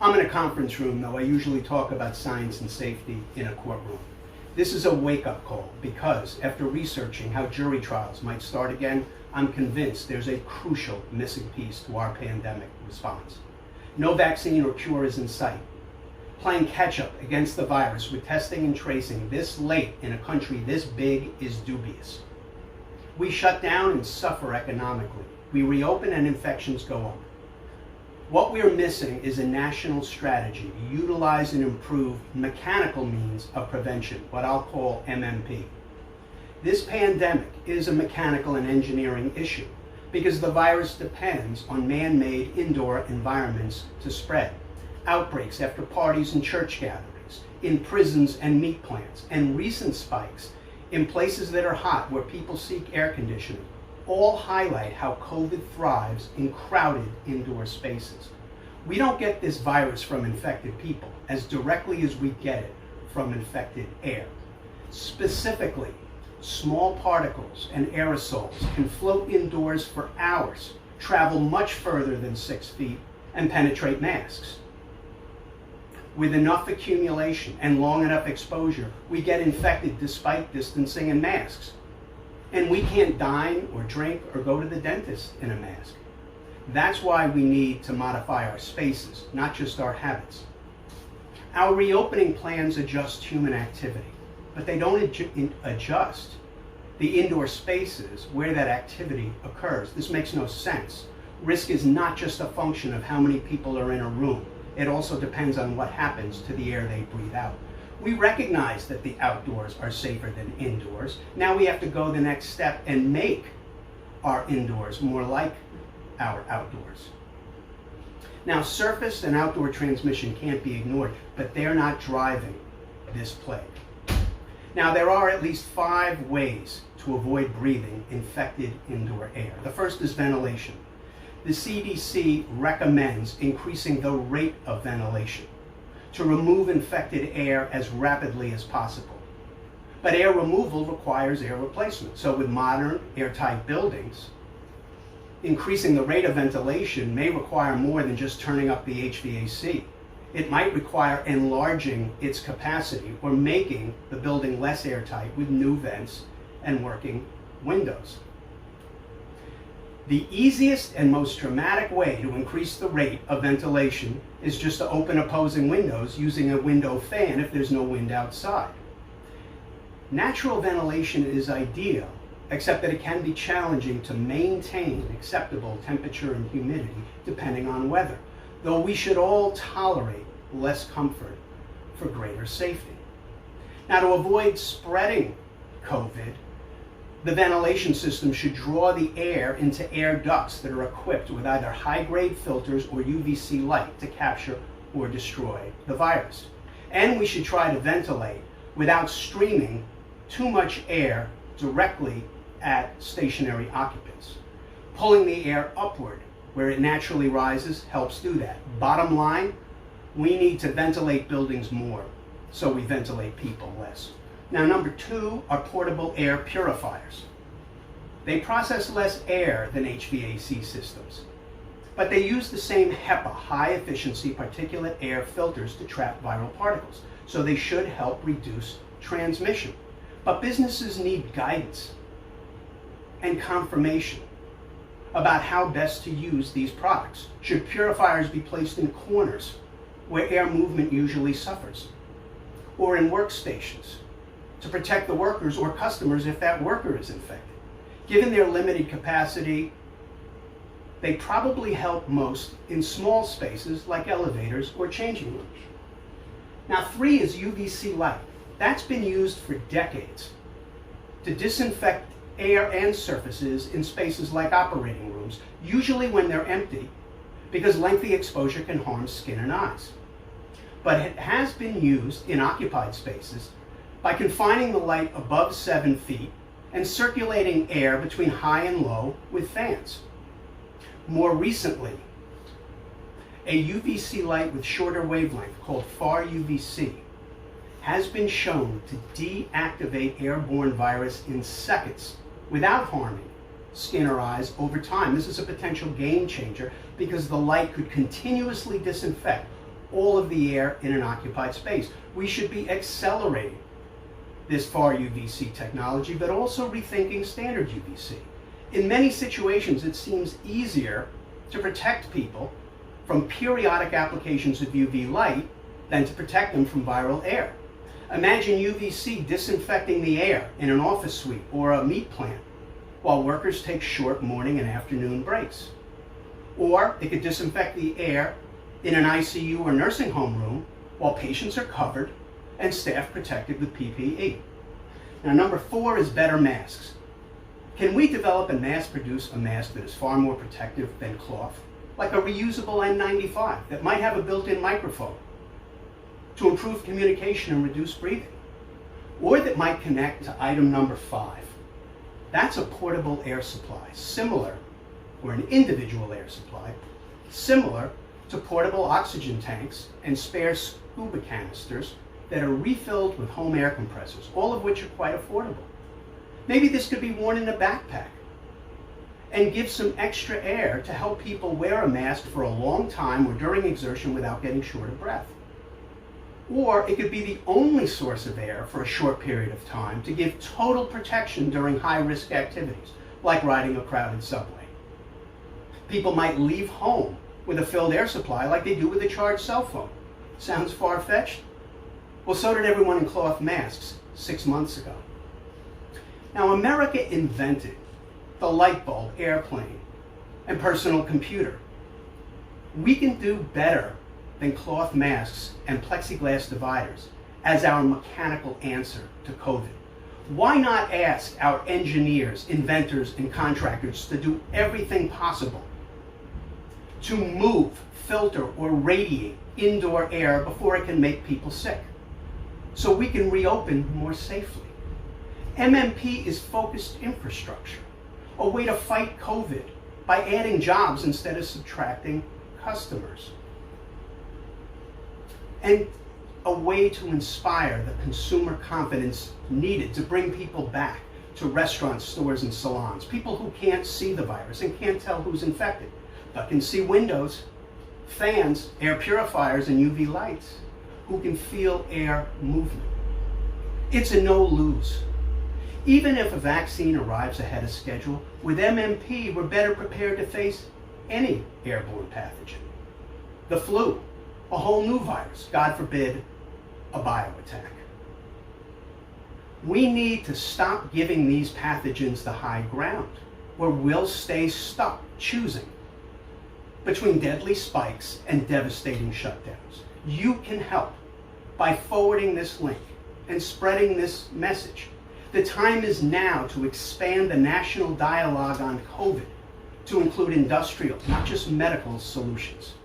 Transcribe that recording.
I'm in a conference room, though I usually talk about science and safety in a courtroom. This is a wake-up call because after researching how jury trials might start again, I'm convinced there's a crucial missing piece to our pandemic response. No vaccine or cure is in sight. Playing catch-up against the virus with testing and tracing this late in a country this big is dubious. We shut down and suffer economically. We reopen and infections go up. What we're missing is a national strategy to utilize and improve mechanical means of prevention, what I'll call MMP. This pandemic is a mechanical and engineering issue because the virus depends on man-made indoor environments to spread. Outbreaks after parties and church gatherings, in prisons and meat plants, and recent spikes in places that are hot where people seek air conditioning all highlight how COVID thrives in crowded indoor spaces. We don't get this virus from infected people as directly as we get it from infected air. Specifically, small particles and aerosols can float indoors for hours, travel much further than 6 feet, and penetrate masks. With enough accumulation and long enough exposure, we get infected despite distancing and masks. And we can't dine or drink or go to the dentist in a mask. That's why we need to modify our spaces, not just our habits. Our reopening plans adjust human activity, but they don't adjust the indoor spaces where that activity occurs. This makes no sense. Risk is not just a function of how many people are in a room. It also depends on what happens to the air they breathe out. We recognize that the outdoors are safer than indoors. Now we have to go the next step and make our indoors more like our outdoors. Now, surface and outdoor transmission can't be ignored, but they're not driving this plague. Now, there are at least 5 ways to avoid breathing infected indoor air. The first is ventilation. The CDC recommends increasing the rate of ventilation to remove infected air as rapidly as possible. But air removal requires air replacement. So with modern airtight buildings, increasing the rate of ventilation may require more than just turning up the HVAC. It might require enlarging its capacity or making the building less airtight with new vents and working windows. The easiest and most dramatic way to increase the rate of ventilation is just to open opposing windows using a window fan if there's no wind outside. Natural ventilation is ideal, except that it can be challenging to maintain acceptable temperature and humidity depending on weather, though we should all tolerate less comfort for greater safety. Now, to avoid spreading COVID, the ventilation system should draw the air into air ducts that are equipped with either high-grade filters or UVC light to capture or destroy the virus. And we should try to ventilate without streaming too much air directly at stationary occupants. Pulling the air upward where it naturally rises helps do that. Bottom line, we need to ventilate buildings more, so we ventilate people less. Now, number 2 are portable air purifiers. They process less air than HVAC systems, but they use the same HEPA, high-efficiency particulate air filters to trap viral particles, so they should help reduce transmission. But businesses need guidance and confirmation about how best to use these products. Should purifiers be placed in corners where air movement usually suffers, or in workstations to protect the workers or customers if that worker is infected? Given their limited capacity, they probably help most in small spaces like elevators or changing rooms. Now, 3 is UVC light. That's been used for decades to disinfect air and surfaces in spaces like operating rooms, usually when they're empty, because lengthy exposure can harm skin and eyes. But it has been used in occupied spaces by confining the light above 7 feet and circulating air between high and low with fans. More recently, a UVC light with shorter wavelength called far UVC has been shown to deactivate airborne virus in seconds without harming skin or eyes over time. This is a potential game changer because the light could continuously disinfect all of the air in an occupied space. We should be accelerating this far UVC technology, but also rethinking standard UVC. In many situations, it seems easier to protect people from periodic applications of UV light than to protect them from viral air. Imagine UVC disinfecting the air in an office suite or a meat plant while workers take short morning and afternoon breaks. Or it could disinfect the air in an ICU or nursing home room while patients are covered and staff protected with PPE. Now, number 4 is better masks. Can we develop and mass produce a mask that is far more protective than cloth, like a reusable N95 that might have a built-in microphone to improve communication and reduce breathing, or that might connect to item number 5? That's a portable air supply, similar, or an individual air supply, similar to portable oxygen tanks and spare scuba canisters that are refilled with home air compressors, all of which are quite affordable. Maybe this could be worn in a backpack and give some extra air to help people wear a mask for a long time or during exertion without getting short of breath. Or it could be the only source of air for a short period of time to give total protection during high-risk activities, like riding a crowded subway. People might leave home with a filled air supply like they do with a charged cell phone. Sounds far-fetched? Well, so did everyone in cloth masks 6 months ago. Now, America invented the light bulb, airplane, and personal computer. We can do better than cloth masks and plexiglass dividers as our mechanical answer to COVID. Why not ask our engineers, inventors, and contractors to do everything possible to move, filter, or radiate indoor air before it can make people sick, so we can reopen more safely? MMP is focused infrastructure, a way to fight COVID by adding jobs instead of subtracting customers, and a way to inspire the consumer confidence needed to bring people back to restaurants, stores, and salons. People who can't see the virus and can't tell who's infected, but can see windows, fans, air purifiers, and UV lights, who can feel air movement. It's a no-lose. Even if a vaccine arrives ahead of schedule, with MMP, we're better prepared to face any airborne pathogen. The flu, a whole new virus, God forbid, a bioattack. We need to stop giving these pathogens the high ground, or we'll stay stuck choosing between deadly spikes and devastating shutdowns. You can help by forwarding this link and spreading this message. The time is now to expand the national dialogue on COVID to include industrial, not just medical, solutions.